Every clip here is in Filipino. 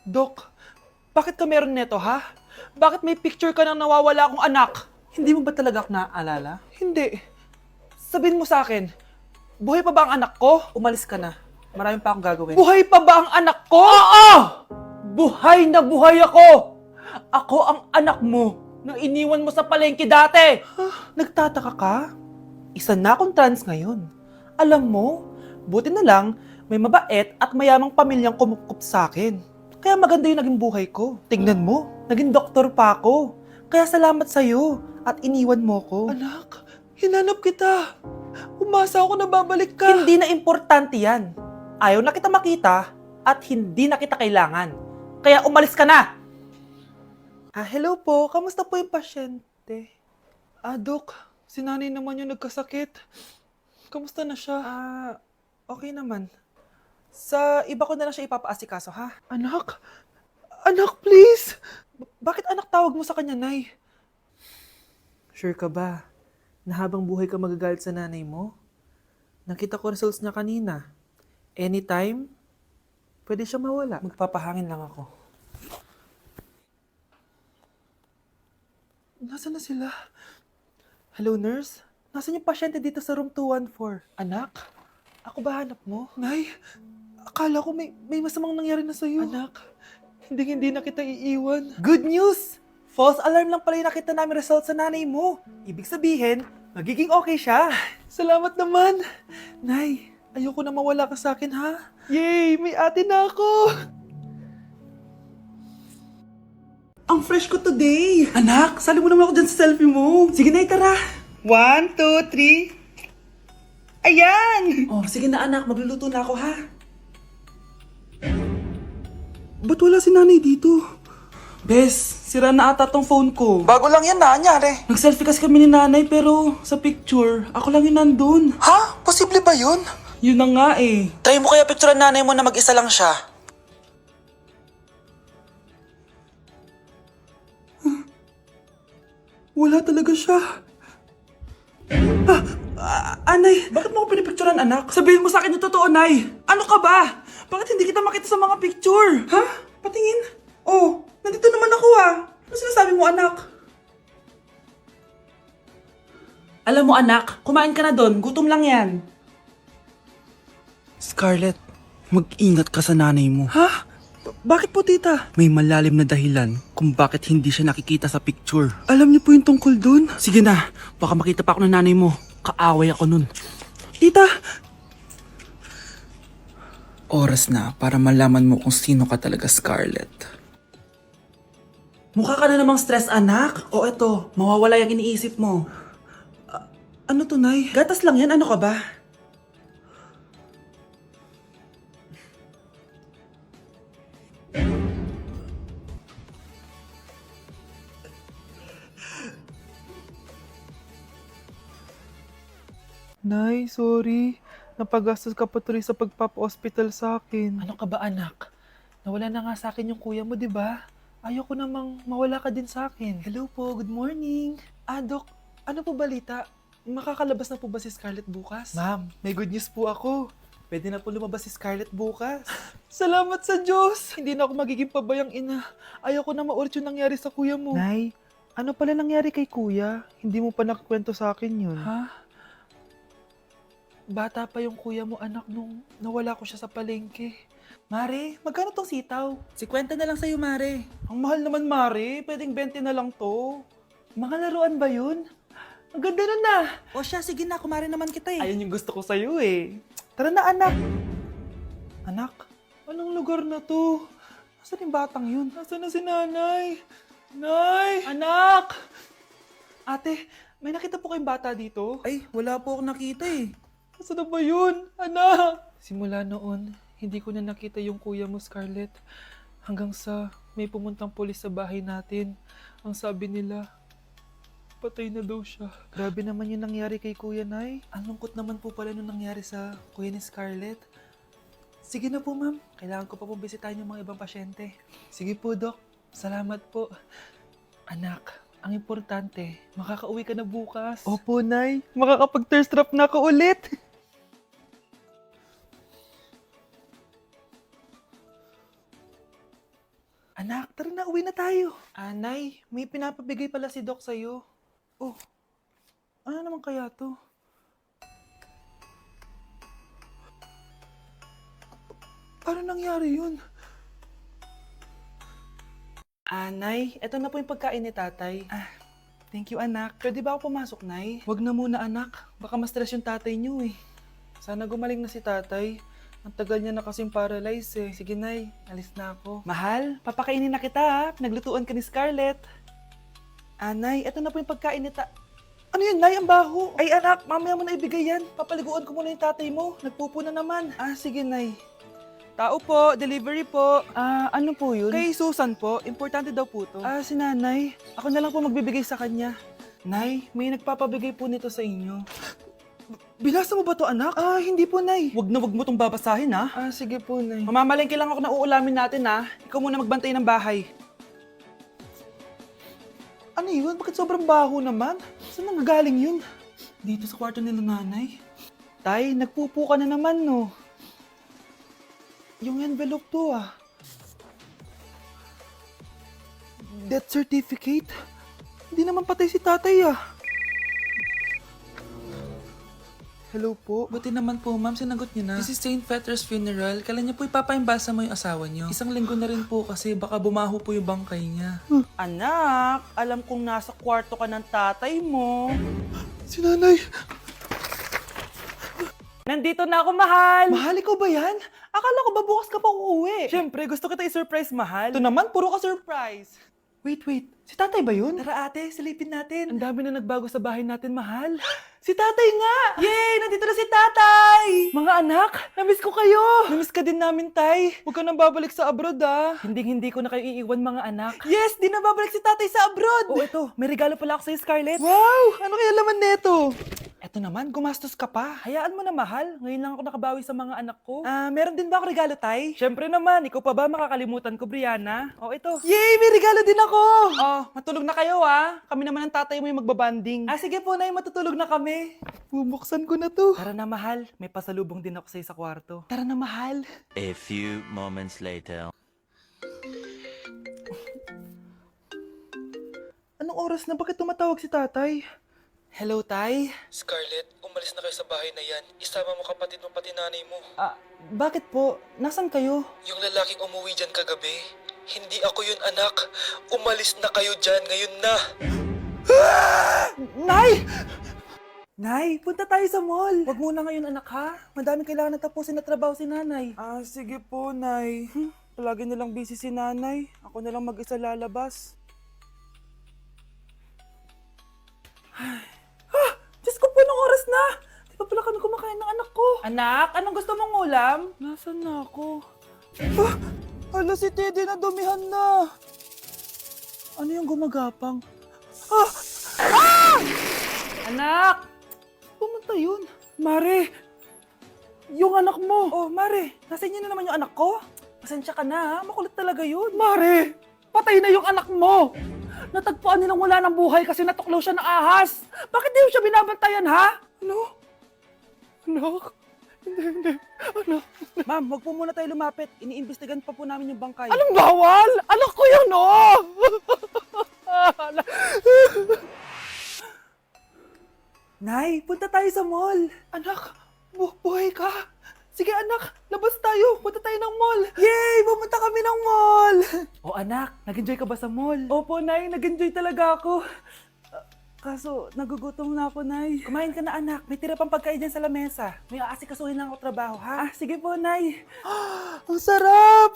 Dok, bakit ka meron neto, ha? Bakit may picture ka ng nawawala akong anak? Hindi mo ba talaga ako naaalala? Hindi. Sabihin mo sa akin, buhay pa ba ang anak ko? Umalis ka na. Marami pa akong gagawin. Buhay pa ba ang anak ko? Oo! Buhay na buhay ako! Ako ang anak mo nang iniwan mo sa palengke dati! Nagtataka ka? Isa na akong trans ngayon. Alam mo, buti na lang may mabait at mayamang pamilyang kumukup sa akin. Kaya maganda yung naging buhay ko. Tingnan mo, naging doktor pa ako. Kaya salamat sa'yo at iniwan mo ko. Anak, hinanap kita. Umasa ako na babalik ka. Hindi na importante yan. Ayaw na kita makita at hindi na kita kailangan. Kaya umalis ka na! Hello po. Kamusta po yung pasyente? Dok, si nanay naman yung nagkasakit. Kamusta na siya? Okay naman. Sa iba ko na lang siya ipapaasikaso, ha? Anak? Anak, please! Bakit anak tawag mo sa kanya, Nay? Sure ka ba na habang buhay ka magagalit sa nanay mo? Nakita ko results niya kanina. Anytime, pwede siya mawala. Magpapahangin lang ako. Nasaan na sila? Hello, nurse? Nasaan yung pasyente dito sa room 214? Anak? Ako ba hanap mo? Nay, akala ko may masamang nangyari na sa'yo. Anak, hindi na kita iiwan. Good news! False alarm lang pala yung nakita namin result sa nanay mo. Ibig sabihin, magiging okay siya. Salamat naman. Nay, ayoko na mawala ka sa akin, ha? Yay! May ate na ako! Ang fresh ko today! Anak, sali mo naman ako dyan sa selfie mo. Sige na, tara. 1, 2, 3. Ayan! Oh, sige na anak, magluluto na ako, ha? Ba't wala si nanay dito? Bes, sira na ata tong phone ko. Bago lang yan na, anyari. Nag-selfie kasi kami ni nanay pero sa picture, ako lang yung nandun. Ha? Posible ba yun? Yun na nga eh. Try mo kaya picturean nanay mo na mag-isa lang siya. Wala talaga siya. Anay, bakit mo ako pinipicturean, anak? Sabihin mo sa akin yung totoo, Nay. Ano ka ba? Bakit hindi kita makita sa mga picture? Ha? Patingin. Oh, nandito naman ako ah. Ano sinasabi mo, anak? Alam mo, anak, kumain ka na doon. Gutom lang yan. Scarlett, mag-ingat ka sa nanay mo. Ha? Bakit po, tita? May malalim na dahilan kung bakit hindi siya nakikita sa picture. Alam niyo po yung tungkol dun? Sige na, baka makita pa ako ng nanay mo. Kaaway ako nun. Tita! Oras na para malaman mo kung sino ka talaga, Scarlett. Mukha ka na namang stress, anak. O eto, mawawala yung iniisip mo. Ano to, Nay? Gatas lang yan, ano ka ba? Nay, sorry. Napagastos ka pa tuloy sa pagpapa-hospital sa akin. Ano ka ba, anak? Nawala na nga sa akin yung kuya mo, di ba? Ayoko namang mawala ka din sa akin. Hello po, good morning. Dok, ano po balita? Makakalabas na po ba si Scarlett bukas? Ma'am, may good news po ako. Pwede na po lumabas si Scarlett bukas. Salamat sa Diyos! Hindi na ako magiging pabayang ina. Ayoko na maulit yung nangyari sa kuya mo. Nay, ano pala nangyari kay kuya? Hindi mo pa nakakwento sa akin yun. Ha? Bata pa yung kuya mo, anak, nung nawala ko siya sa palengke. Mare, magkano tong sitaw? 50 na lang sa'yo, Mare. Ang mahal naman, Mare. Pwedeng 20 na lang to. Mga laruan ba yun? Ang ganda nun na. O siya, sige na, kumare naman kita eh. Ayun yung gusto ko sa'yo eh. Tara na, anak. Anak, anong lugar na to? Nasaan yung batang yun? Nasaan na si nanay? Nay! Anak! Ate, may nakita po kayong bata dito? Ay, wala po akong nakita eh. Nasaan na ba yun? Anak! Simula noon, hindi ko na nakita yung kuya mo, Scarlett. Hanggang sa may pumuntang pulis sa bahay natin. Ang sabi nila, patay na daw siya. Grabe naman yung nangyari kay Kuya Nay. Ang lungkot naman po pala nung nangyari sa kuya ni Scarlett. Sige na po, ma'am. Kailangan ko pa pong bisitahin yung mga ibang pasyente. Sige po, Dok. Salamat po. Anak, ang importante, makakauwi ka na bukas. Opo, Nay. Makakapag-thirst trap na ako ulit. Anak, tara na, uwi na tayo. Anay, may pinapabigay pala si Doc sa'yo. Oh, ano naman kaya to? Paano nangyari yun? Anay, eto na po yung pagkain ni tatay. Thank you, anak. Pwede ba ako pumasok, Nay? Wag na muna, anak. Baka ma-stress yung tatay niyo eh. Sana gumaling na si tatay. Ang tagal niya na kasing paralyzed eh. Sige, Nay. Alis na ako. Mahal, papakainin na kita ha. Naglutuan ka ni Scarlett. Nay, eto na po yung pagkain ni Ano yun, Nay? Ang baho. Ay, anak, mamaya mo na ibigay yan. Papaliguan ko muna yung tatay mo. Nagpupo na naman. Sige, Nay. Tao po, delivery po. Ano po yun? Kay Susan po, importante daw po to. Si nanay. Ako na lang po magbibigay sa kanya. Nay, may nagpapabigay po nito sa inyo. Binasa mo ba to, anak? Hindi po, Nay. Wag mo tong babasahin, ha? Sige po, Nay. Mamamalengke lang ako na uulamin natin, ha? Ikaw muna magbantay ng bahay. Ano yun? Bakit sobrang baho naman? Saan nanggagaling yun? Dito sa kwarto nila nanay. Tay, nagpupo ka na naman, no? Yung envelope to, Death certificate? Hindi naman patay si tatay, Hello po. Buti naman po, ma'am, sinagot niyo na. This is St. Peter's Funeral. Kailan niyo po ipapaimbasa mo yung asawa niyo? Isang linggo na rin po kasi baka bumaho po yung bangkay niya. Anak, alam kong nasa kwarto ka ng tatay mo. Si nanay! Nandito na ako, mahal! Mahal, ikaw ba yan? Akala ko ba bukas ka pa uuwi? Siyempre, gusto kita i-surprise, mahal. Ito naman, puro ka surprise. Wait. Si tatay ba yun? Tara ate, silipin natin. Ang dami na nagbago sa bahay natin, mahal. Si tatay nga! Yay! Nandito na si tatay! Mga anak, namiss ko kayo! Namiss ka din namin, tay. Huwag ka nang babalik sa abroad, Hindi ko na kayo iiwan, mga anak. Yes! Di na babalik si tatay sa abroad! Oh, ito. May regalo pala ako sa'yo, Scarlett. Wow! Ano kaya laman neto? Eto naman, gumastos ka pa. Hayaan mo na, mahal. Ngayon lang ako nakabawi sa mga anak ko. Meron din ba ako regalo, tay? Siyempre naman. Ikaw pa ba makakalimutan ko, Brianna? Oh, ito. Yay! May regalo din ako! Oh, matulog na kayo, Kami naman ang tatay mo yung magbabanding. Sige po, Nay. Matutulog na kami. Bubuksan ko na to. Tara na, mahal. May pasalubong din ako sa'yo sa kwarto. Tara na, mahal. A few moments later. Anong oras na? Bakit tumatawag si tatay? Hello, tay? Scarlett, umalis na kayo sa bahay na yan. Isama mo kapatid mo pati nanay mo. Bakit po? Nasaan kayo? Yung lalaking umuwi dyan kagabi. Hindi ako yun, anak. Umalis na kayo dyan ngayon na. Nay! Nay, punta tayo sa mall. Wag muna ngayon, anak, ha? Madaming kailangan na tapusin na trabaho si nanay. Sige po, Nay. Palagi nilang busy si nanay. Ako na lang mag-isa lalabas. Diyos ko po, nung oras na! Di pa pala kami kumakain ng anak ko. Anak, anong gusto mong ulam? Nasaan na ako? Hala, si Teddy na dumihan na. Ano yung gumagapang? Anak! Pumunta yun. Mare! Yung anak mo! Oh, Mare! Nasa inyo na naman yung anak ko? Pasensya ka na, makulit talaga yun. Mare! Patay na yung anak mo! Natagpuan nilang wala ng buhay kasi natuklaw siya ng ahas! Bakit di mo siya binabantayan, ha? Ano? Anak? Hindi. Anak? Ma'am, wag po muna tayo lumapit. Iniimbestigan pa po namin yung bangkay. Anong bawal? Anak ko yun, oh! Nay, punta tayo sa mall. Anak, buhay ka. Sige anak, labas tayo. Punta tayo ng mall. Yay! Pumunta kami ng mall. Oh anak, nag-enjoy ka ba sa mall? Opo, Nay. Nag-enjoy talaga ako. Kaso, nagugutom na ako, Nay. Kumain ka na, anak. May tira pang pagkain dyan sa lamesa. May aasikasuhin lang ako trabaho, ha? Sige po, Nay. Ang sarap!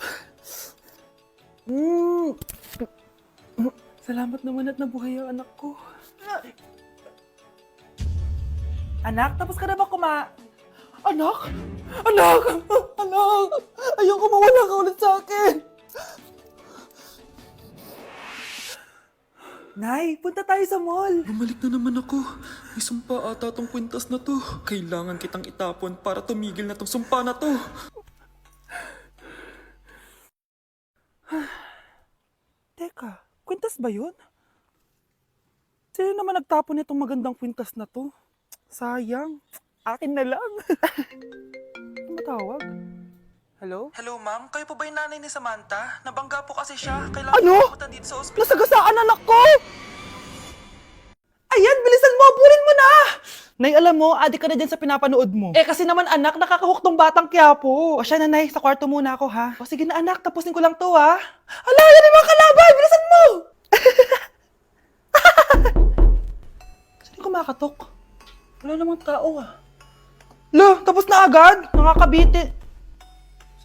Salamat naman at nabuhay ang anak ko. Anak, tapos ka na ba Anak! Anak! Anak! Ayoko mawala ka ulit sa akin! Nay, punta tayo sa mall. Bumalik na naman ako. May sumpa ata tong kwintas na to. Kailangan kitang itapon para tumigil na tong sumpa na to. Teka, kwintas ba yun? Sino naman nagtapon nitong magandang kwintas na to? Sayang. Akin na lang. Tumatawag. Hello? Hello, ma'am. Kayo po ba yung nanay ni Samantha? Nabangga po kasi siya. Kailangan Ano? po pumunta dito sa ospital. Nasagasaan anak ko! Ayan, bilisan mo! Aburin mo na! Nay, alam mo, adik ka na dyan sa pinapanood mo. Eh, kasi naman anak, nakakahook tong batang Quiapo. O siya na, Nay, sa kwarto muna ako, ha? O sige na anak, tapusin ko lang to, ha? Ala, yan yung mga kalaban! Bilisan mo! Saan yung kumakatok? Wala namang tao, ah. Lo, tapos na agad? Nakakabiti.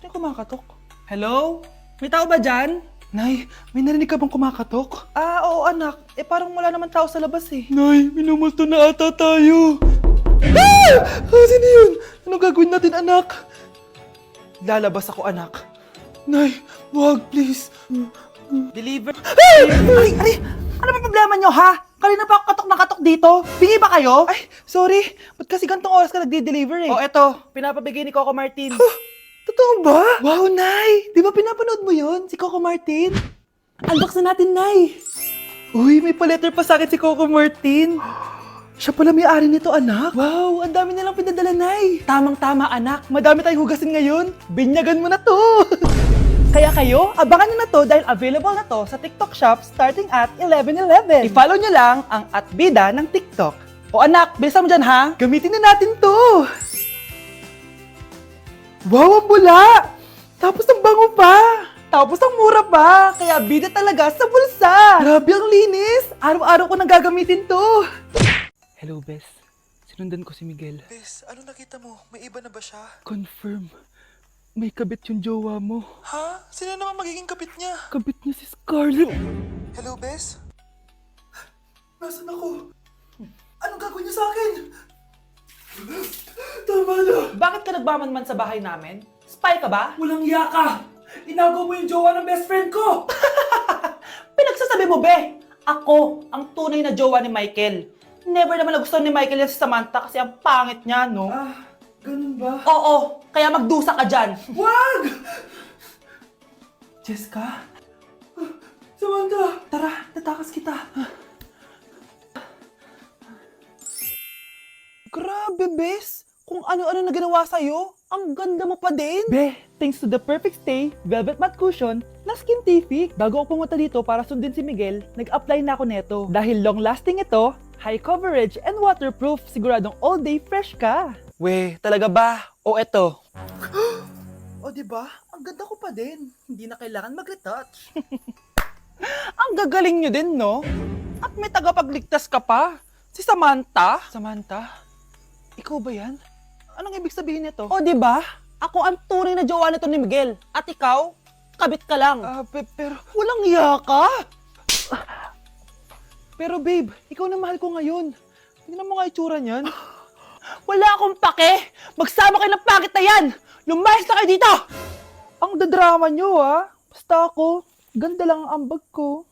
Saan yung kumakatok? Hello? May tao ba dyan? Nay, may narinig ka bang kumakatok? Ah, oo anak. Eh parang wala naman tao sa labas eh. Nay, minumulto na ata tayo. Ah! Sino yun? Ano gagawin natin anak? Lalabas ako anak. Nay, wag please. Deliver. Ay! Ano ba problema nyo ha? Kanina pa ako katok na katok dito. Bingi ba kayo? Ay, sorry. Ba't kasi gantong oras ka nagde-deliver eh? Oh, eto. Pinapabigay ni Coco Martin. Totoo ba? Wow, Nay! Di ba pinapanood mo yun? Si Coco Martin? Unbox na natin, Nay! Uy, may pa-letter pa sa akin si Coco Martin. Siya pala may-ari nito, anak. Wow, ang dami nilang pinadala, Nay. Tamang-tama, anak. Madami tayong hugasin ngayon. Binyagan mo na to. Kaya kayo, abangan nyo na to dahil available na to sa TikTok Shop starting at 11:11. I-follow nyo lang ang @bida ng TikTok. O anak, bilisan mo dyan ha. Gamitin na natin to. Wow, ang bula! Tapos ang bango pa! Tapos ang mura pa! Kaya bida talaga sa bulsa! Grabe ang linis! Araw-araw ko nang gagamitin to! Hello, Bes. Sinundan ko si Miguel. Bes, ano nakita mo? May iba na ba siya? Confirm. May kabit yung jowa mo. Ha? Sino naman magiging kapit niya? Kabit niya si Scarlett. Hello, Bes? Nasaan ako? Anong gagawin niya sa akin? Tama na! Bakit ka nagmamanman sa bahay namin? Spy ka ba? Walang yaka! Inagaw mo yung jowa ng best friend ko! Pinagsasabi mo, be! Ako ang tunay na jowa ni Michael. Never naman nagustuhan ni Michael yan si Samantha kasi ang pangit niya, no? Ah, ganun ba? Oo, kaya magdusa ka dyan. Wag! Jessica? Samantha! Tara, tatakas kita. Grabe, Bes! Kung ano-ano na ginawa sa'yo, ang ganda mo pa din! Be, thanks to the perfect stay, velvet matte cushion, na Skintific. Bago ako pumunta dito para sundin si Miguel, nag-apply na ako neto. Dahil long-lasting ito, high coverage, and waterproof, siguradong all day fresh ka. We, talaga ba? O eto? O diba? Ang ganda ko pa din. Hindi na kailangan mag-retouch. Ang gagaling nyo din, no? At may tagapagligtas ka pa. Si Samantha? Samantha? Ikaw ba yan? Anong ibig sabihin nito? O, di ba? Ako ang tunay na jowa nito ni Miguel. At ikaw, kabit ka lang. Pero walang iya ka. Pero babe, ikaw na mahal ko ngayon. Tingnan mo nga itsura niyan. Wala akong pake. Magsama kayo ng pangit na yan. Lumayas na kayo dito. Ang dadrama nyo, ha? Basta ako, ganda lang ang ambag ko.